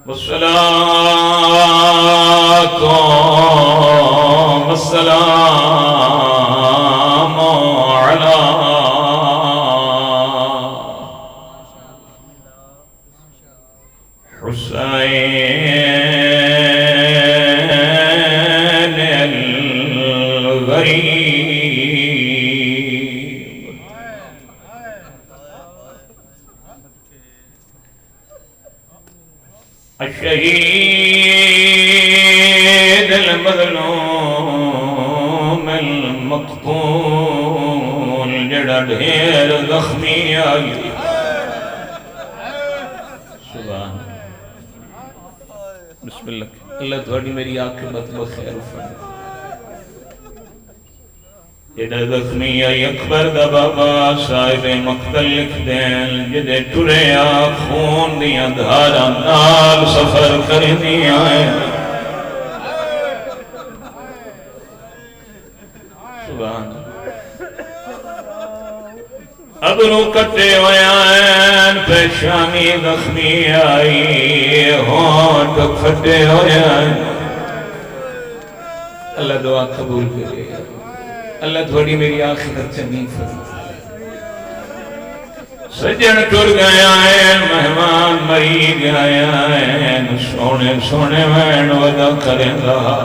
والصلاة والسلام على حسين الغريب الشهيد المظلوم المقتول جڑا ڈھیر زخمی آئی سبحان بسم اللہ اللہ تھوڑی میری عاقبت بخیر فرمائے جڑا زخمی آئی اکبر دا بابا صاحب مقتل لکھ دین جدے ٹریا خون دیا دھارا نال سفر کرنی آئے سبحان ابرو کٹے ہوئے آئین پیشانی زخمی آئی ہونٹ کھٹے ہوئے آئین اللہ دعا قبول کرے اللہ تھوڑی میری آخرت چنگی فرمائے سجن ٹر گیا ہے مہمان مری گیا ہے سونے سونے وین ودا کریں رہا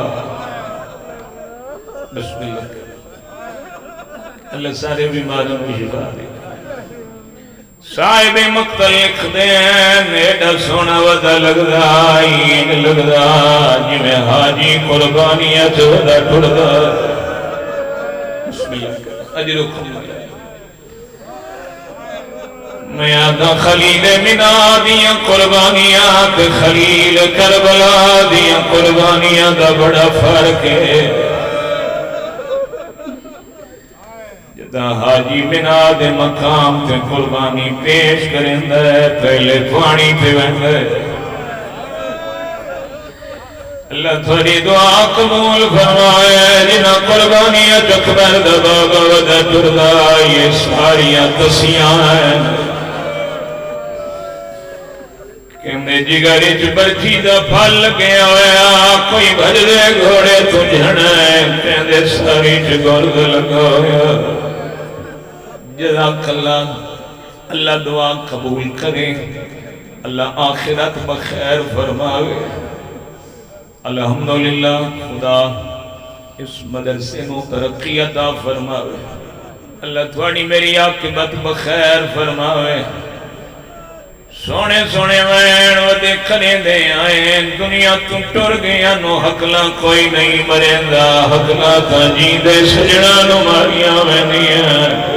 بسم اللہ اللہ سارے بیماروں کو شفا دے صاحب مقتل لکھ دین ایڈا سونا ودا لگدا این لگدا جی میں حاجی قربانیت ودا ٹھڑدا اجرکم میں آدھا خلیل منا دیا قربانیاں خلیل کربلا دیا قربانیاں دا بڑا فرق ہے جدا حاجی منا دے مقام تے قربانی پیش کریں دے پہلے پانی پہ ویندے اللہ تھوڑی دعا قبول فرمائے جنہ قربانیت اکبر دبا گودہ ٹردہ یہ ساریاں تسیاں ہیں کہ میں جگری چبرچی دا پھل گیا ہویا کوئی بھر دے گھوڑے تجھنے کہندے ساری چگرد لگا ہویا جزاک اللہ اللہ دعا قبول کرے اللہ آخرت بخیر فرماوے الحمدللہ خدا اس مدرسے میں ترقی عطا فرماوے اللہ تھوڑی میری عاقبت بخیر فرماوے سونے سونے وین و دیکھنے دے آئیں دنیا تو ٹر گیا نو حقلا کوئی نہیں مریندا حقلا تا جی دے سجڑا نو ماریاں میں نہیں ہے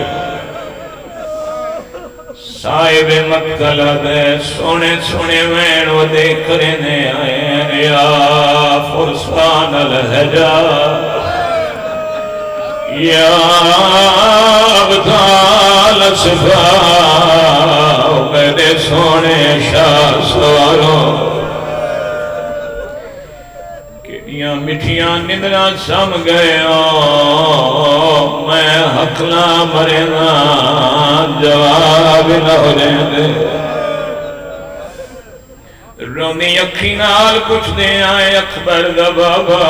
صاحب مقتل دے سونے سونے وین و دیکھنے دے آئیں یا فرسان الہجا یا ابطال صفاء میرے سونے شاہ سواروں کیڑیاں مٹھیاں نندرہ سم گیا میں حقلا مرنا جواب نہ ہو رہے دے رونی اکھی نال کچھ دے آئے اکبر دا بابا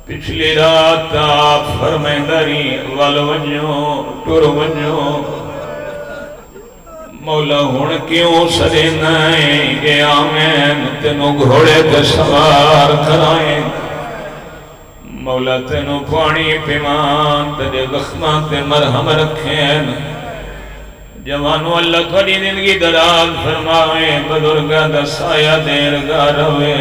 پچھلی رات آپ فرمیندری والونیوں ٹور ونیوں مولا ہون کیوں سرے نائیں گے آمین تینوں گھوڑے تے سوار کرائیں مولا تینوں پانی پیمان تیرے زخماں تے مرہم رکھیں جوانو اللہ تھوڑی زندگی دراز فرمائے بزرگاں دا سایہ دیر گا روے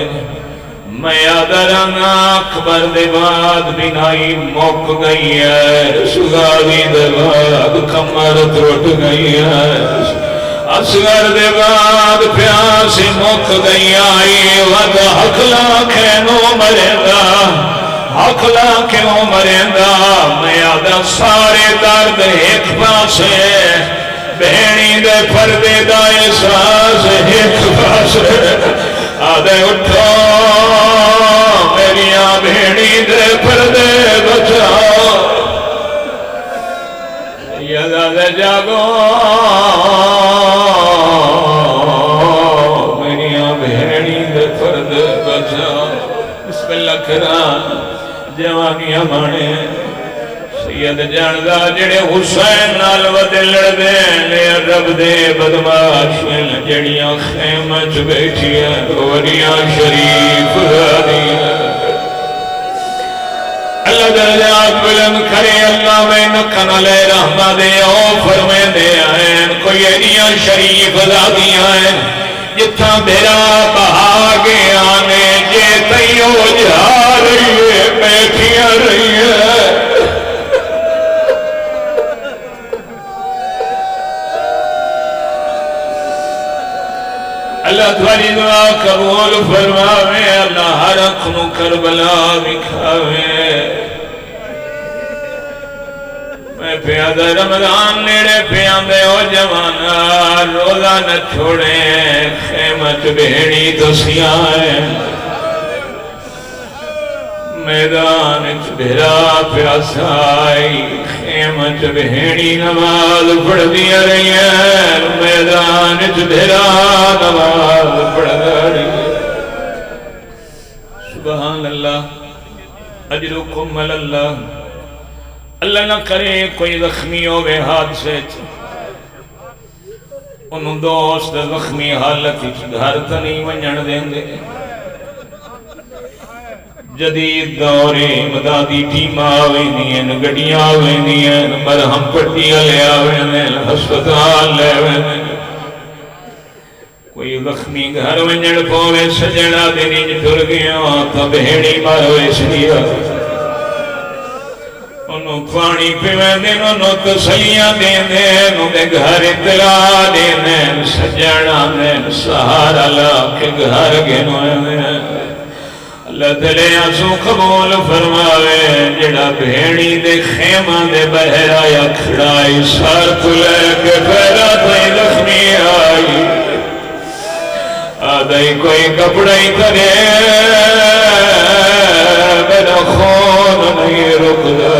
میں یاد رہنا اکبر دے بعد بینائی موک گئی ہے سگاوی دے بعد کمر ٹوٹ گئی ہے اصغر دے بعد پیاسی موک گئی آئی ود حقلا کھینو مریندا حقلا کیوں مریندا میں یادہ سارے درد ایک پاسے بہنی دے پردے دا احساس ایک پاسے آدھے اٹھو میریاں بہنی دے پردے بچاؤ یادہ دے جاگو میری لکھران جوانیاں مانے سید جاندہ جڑے حسین نال ودے لڑدے لے رب دے بدماشیں جڑیاں خیمہ چ بیٹھیاں گوریاں شریف رادیاں اللہ درجات بلند کرے اللہ میں نکن علیہ رحمہ دے او فرمے دے آئین کوئی ایڈیاں شریف رادیاں ہیں جتھاں بھیرا بہا گے آنے جے تیو جا رہی ہے بیٹھیاں رہی ہے اللہ تھوڑی دعا قبول فرماوے اللہ ہر اکھنو کربلا بکھاوے میں پیادہ رمضان نیڑے پیاندے ہو جوانا روزہ نہ چھوڑے خیمت بھیڑی تو سیاہیں میدان بھیرا پیاسائی خیمت بھیڑی نماز پڑھ دیا رہی ہے میدان بھیرا نماز پڑھ رہی ہے سبحان اللہ اجرکم اللہ اللہ نہ کرے کوئی زخمی ہوئے حادثے انہوں دوست زخمی حالت گھر تا نہیں ونجن دیں دے جدید دورے مدادی ٹیم آوے نہیں گڑیاں آوے نہیں مرہم پٹیاں لے آوے نہیں ہسپتال لے آوے نہیں کوئی زخمی گھر ونجن پوے سجڑا دینی جھر گیا تب ہیڑی ماروے سلیا انہوں پانی پیوے دین انہوں تسلیاں دین دین انہوں گھر اطلاع دین دین سجڑا دین سہارا لاکھ گھر گنوے دین اللہ دلے آسو قبول فرماوے جڑا بھیڑی دے خیمہ دے بہرا یا کھڑائی سار کلے کے پھیرا تائی زخمی آئی آدھائی کوئی کپڑائی ترے میرا خون نہیں رک دا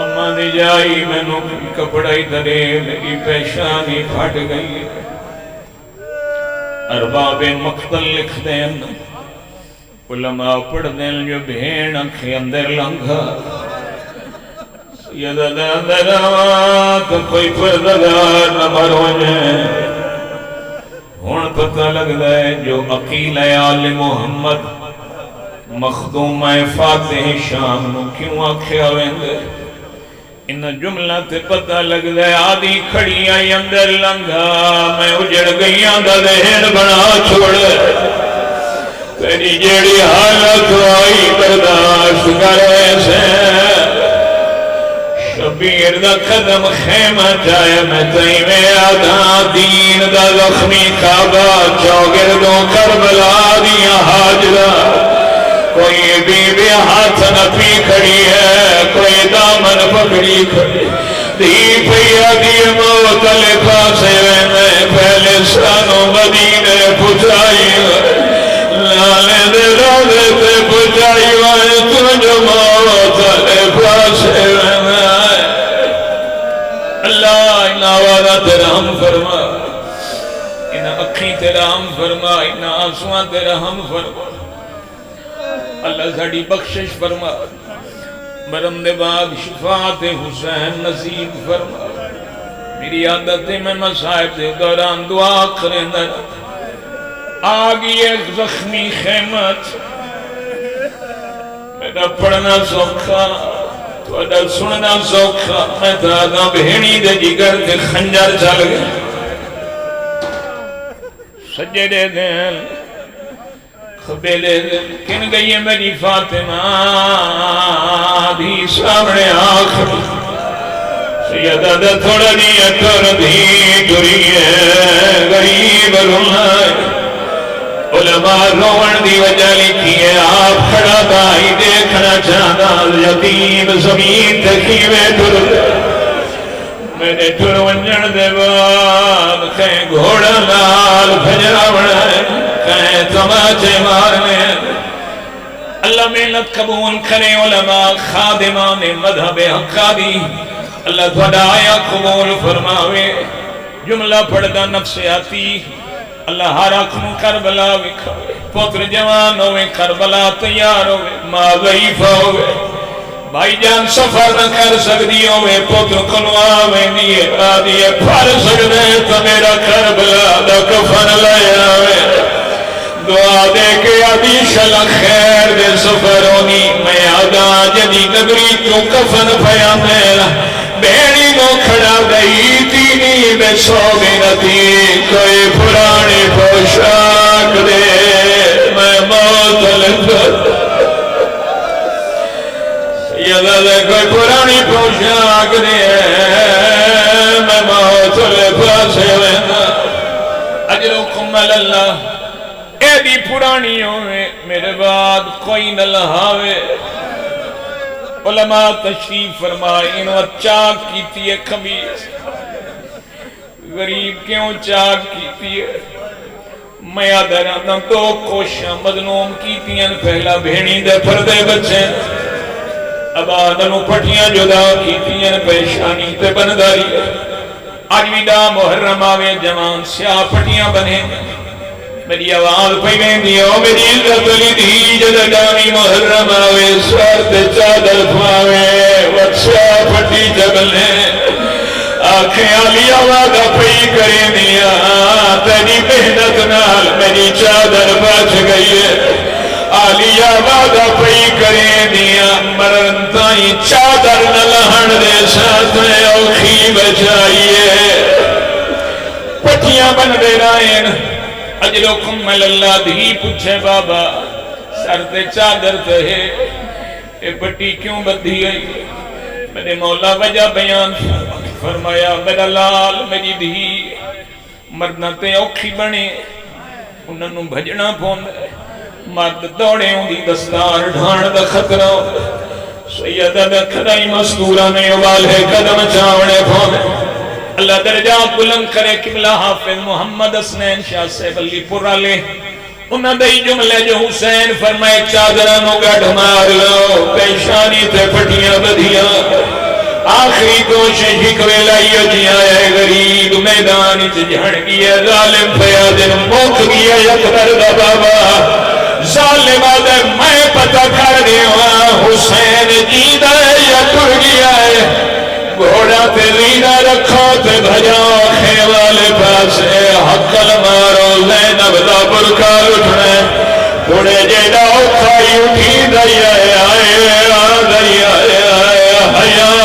اماں دی جائی میں نو کپڑائی ترے میری پیشانی پھٹ گئی ارباب مقتل لکھ دین علماء پڑھ دین جو بھین اکھے اندر لنگا سیدہ دردرات کوئی پردگار نہ مرونے ہون پتہ لگ دائے جو عقیل آل محمد مخدوم فاتح شام نو کیوں اکھے آویں ان جملہ تے پتہ لگ دے آدھی کھڑی آئی اندر لنگا میں اجڑ گئیاں دا دہن بنا چھوڑ تیری جیڑی حالت آئی برداشت کرے سے شبیر دا قدم خیمہ جائے میں تئی میں آدھا دین دا زخمی کعبہ چوگردوں کربلا دیا حاجرہ کوئی بی بی ہاتھ نپی کھڑی ہے کوئی دامن پکڑی کھڑی دی پیا دی موت لفاسے میں پہلے سانوں مدینے پچھائی لانے دے روزے تے پچھائی وائے تجھ موت لفاسے میں اللہ ان آوازہ تیرا ہم فرما ان اکھیں تیرا ہم فرما ان آنسوان تیرا ہم فرما اللہ ساڑی بخشش فرما برمد باغ شفاعت حسین نصیب فرما میری عادت میں مصائب دے دوران دعا کریں در آگی ایک زخمی خیمت میرا پڑھنا سوکھا تو اڈر سننا سوکھا میں تاگا بہنی دے جگر کے خنجر چل گئے سجدے دین خبیلے کن گئی ہے میری فاطمہ بھی سامنے آخر سیدہ دا تھوڑا دیا کر دی جوری ہے غریب رونائے علماء روان دی وجہ لکھی ہے آپ کھڑا دائی دیکھنا چاہتا یتیم زمین تکیوے ٹھر میرے ٹھر ونجن دے بعد کہیں گھوڑا لال بھجرا بڑھائے کہیں تماچے مارنے اللہ محنت قبول کرے علماء خادمان مذہب حقادی اللہ تھوڑا آیا قبول فرماوے جملہ پڑھدا نفسیاتی اللہ ہر اکھنوں کربلا وکھاوے پتر جوان ہوئے کربلا تیار ہوئے ماں ضعیفہ ہوئے بھائی جان سفر نہ کر سکتی ہوئے پتر کلوا میں دیئے آدھیے پھر سکتے تو میرا کربلا دا کفن لے آوے دعا دے کے آدھی شل خیر دے سفر ہونی میں آدھا جدی نگری تو کفن پھیا میرا بیڑی نو کھڑا گئی تینی بے سو بینتی کوئی پرانی پوشاک دے میں موت لگت کوئی پرانی پوشاک دے میں موت لگت اجرکم اللہ ایدی پرانی ہوئے میرے بعد کوئی نہ لہاوے علماء تشریف فرمائے انہوں چاک کیتی ہے خبیث غریب کیوں چاک کیتی ہے میں آدھر آدھا دو کوشاں مظلوم کیتی ہیں پہلا بھینی دے پردے بچے اب آدھنوں پٹیاں جدا کیتی ہیں پیشانی تے بنداری آج ویدہ محرم آوے جوان سیاہ پٹیاں بنے میری آواز پہ گئیں دیو میری عزت لی دی جدگانی محرم آوے سوارت چادر پھاوے وچھا پھٹی جبلے آنکھیں آلی آوازہ پہ کریں دیا تیری محنت نال میری چادر بچ گئی ہے آلی آوازہ پہ کریں دیا مرن تائیں چادر نہ لہن دے ساتھ میں اوکھی بچائیے پٹیاں بن دے رائیں اجلکم اللہ دھی پوچھے بابا سر تے چادر تے اے بٹی کیوں بدھی گئی میرے مولا وجہ بیان فرمایا میرا لال میری دھی مردہ تے اوکھی بنے انہوں بھجنا پوند مرد دوڑے ہوں دی دستار ڈھان دا خطرہ سیدہ دا کھدائی مستورہ میں ابال ہے قدم چاوڑے پوند اللہ درجات بلند کرے قبلہ حافظ محمد حسنین شاہ سے بلی پورا لے انہاں دئی جملے جو حسین فرمائے چادرانوں گڑھ مار لو پیشانی تے پھٹیاں بدھیاں آخری کوشش ہکوے لائیو جی آئے غریب میدانی چھ جھڑ گیا ظالم فیادن موک گیا یکبر دا بابا ظالم آدھے میں پتہ کر دیوا حسین جی دا یا ٹر گیا ہے گھوڑا تے زینہ رکھو تے بھجاؤ خیوالے پاسے حقل مارو زینب دا برکا لٹھنے گھوڑے جیدہ اکھائی اٹھی دائی آئے آئے آئے آئے آئے آئے